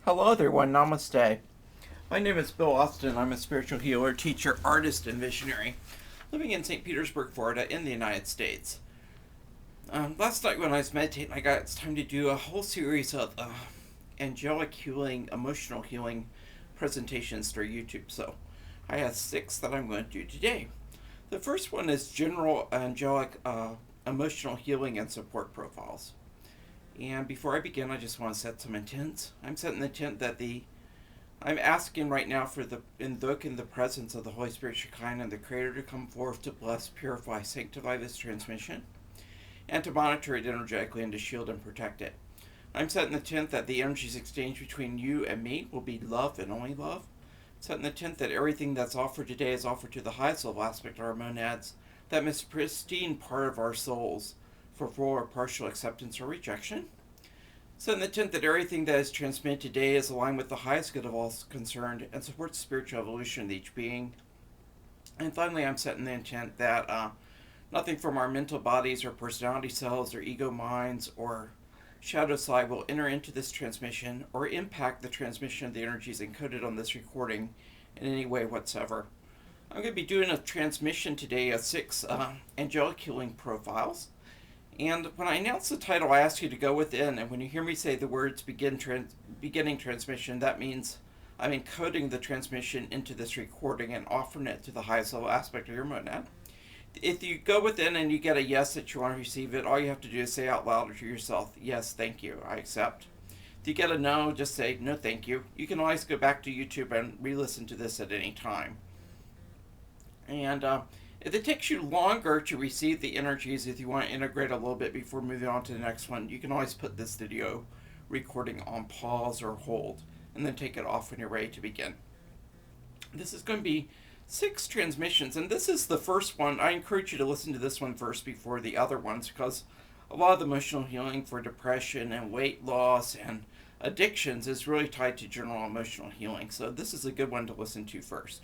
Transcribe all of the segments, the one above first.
Hello everyone, namaste. My name is Bill Austin. I'm a spiritual healer, teacher, artist, and visionary, living in St. Petersburg, Florida, in the United States. Last night when I was meditating, I got it's time to do a whole series of angelic healing, emotional healing presentations through YouTube. So I have 6 that I'm going to do today. The first one is general angelic emotional healing and support profiles. And before I begin, I just want to set some intents. I'm setting the intent that I'm asking right now for the invoking the presence of the Holy Spirit Shekinah and the Creator to come forth to bless, purify, sanctify this transmission, and to monitor it energetically and to shield and protect it. I'm setting the intent that the energies exchanged between you and me will be love and only love. Setting the intent that everything that's offered today is offered to the highest level aspect of our monads, that most pristine part of our souls, for full or partial acceptance or rejection. Setting the intent that everything that is transmitted today is aligned with the highest good of all concerned and supports spiritual evolution of each being. And finally, I'm setting the intent that nothing from our mental bodies or personality cells or ego minds or shadow side will enter into this transmission or impact the transmission of the energies encoded on this recording in any way whatsoever. I'm going to be doing a transmission today of 6 angelic healing profiles. And when I announce the title, I ask you to go within, and when you hear me say the words beginning transmission, that means I'm encoding the transmission into this recording and offering it to the highest level aspect of your monad. If you go within and you get a yes that you want to receive it, all you have to do is say out loud to yourself, yes, thank you, I accept. If you get a no, just say, no, thank you. You can always go back to YouTube and re-listen to this at any time. And if it takes you longer to receive the energies, if you want to integrate a little bit before moving on to the next one, you can always put this video recording on pause or hold, and then take it off when you're ready to begin. This is going to be 6 transmissions, and this is the first one. I encourage you to listen to this one first before the other ones, because a lot of the emotional healing for depression and weight loss and addictions is really tied to general emotional healing, so this is a good one to listen to first.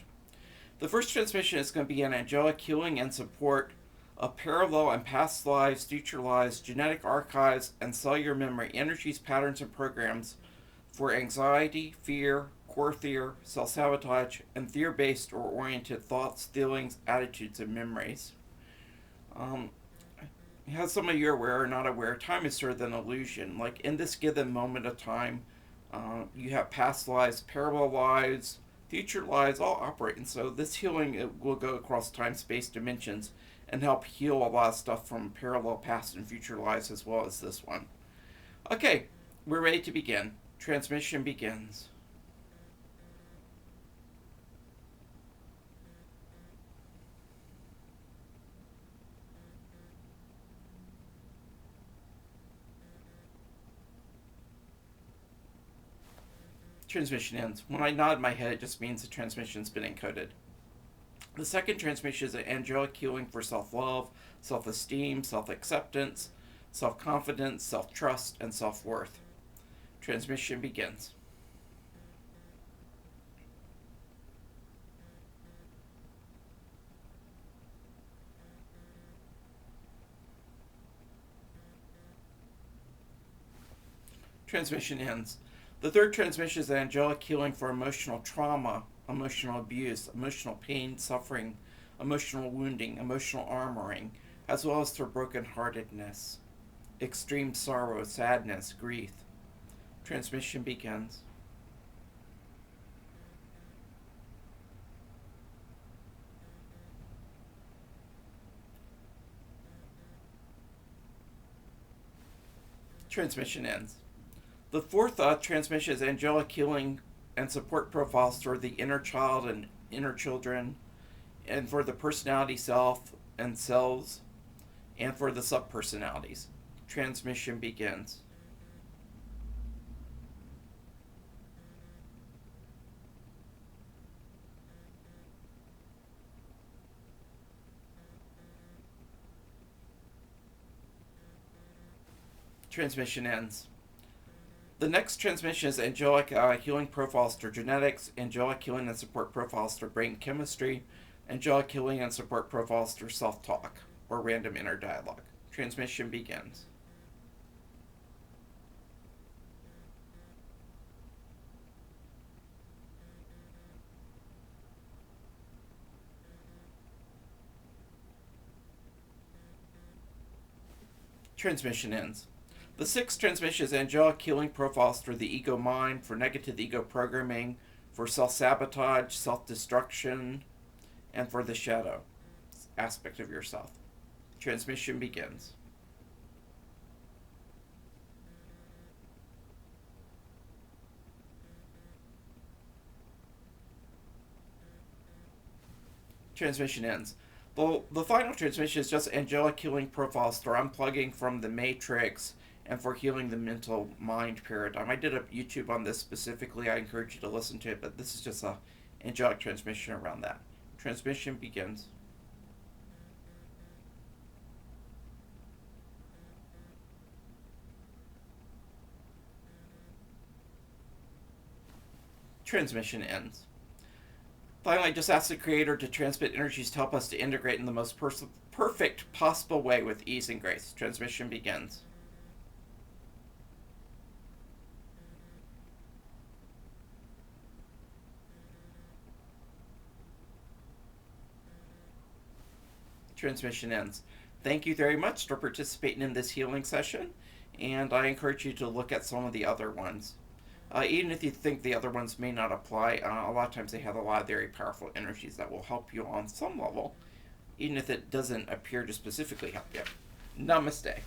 The first transmission is going to be an angelic healing and support of parallel and past lives, future lives, genetic archives, and cellular memory energies, patterns, and programs for anxiety, fear, core fear, self-sabotage, and fear-based or oriented thoughts, feelings, attitudes, and memories. As some of you are aware or not aware, time is sort of an illusion. Like in this given moment of time, you have past lives, parallel lives, future lives all operate, and so this healing will go across time, space, dimensions, and help heal a lot of stuff from parallel past and future lives as well as this one. Okay, we're ready to begin. Transmission begins. Transmission ends. When I nod my head, it just means the transmission's been encoded. The second transmission is an angelic healing for self-love, self-esteem, self-acceptance, self-confidence, self-trust, and self-worth. Transmission begins. Transmission ends. The third transmission is an angelic healing for emotional trauma, emotional abuse, emotional pain, suffering, emotional wounding, emotional armoring, as well as for brokenheartedness, extreme sorrow, sadness, grief. Transmission begins. Transmission ends. The fourth transmission is angelic healing and support profiles for the inner child and inner children, and for the personality self and selves, and for the subpersonalities. Transmission begins. Transmission ends. The next transmission is angelic healing profiles for genetics, angelic healing and support profiles for brain chemistry, angelic healing and support profiles for self-talk, or random inner dialogue. Transmission begins. Transmission ends. The sixth transmission is angelic healing profiles for the ego mind, for negative ego programming, for self-sabotage, self-destruction, and for the shadow aspect of yourself. Transmission begins. Transmission ends. The final transmission is just angelic healing profiles for unplugging from the matrix and for healing the mental mind paradigm. I did a YouTube on this specifically. I encourage you to listen to it, but this is just a angelic transmission around that. Transmission begins. Transmission ends. Finally, I just ask the Creator to transmit energies to help us to integrate in the most perfect possible way with ease and grace. Transmission begins. Transmission ends. Thank you very much for participating in this healing session, and I encourage you to look at some of the other ones. Even if you think the other ones may not apply, a lot of times they have a lot of very powerful energies that will help you on some level, even if it doesn't appear to specifically help you. Namaste.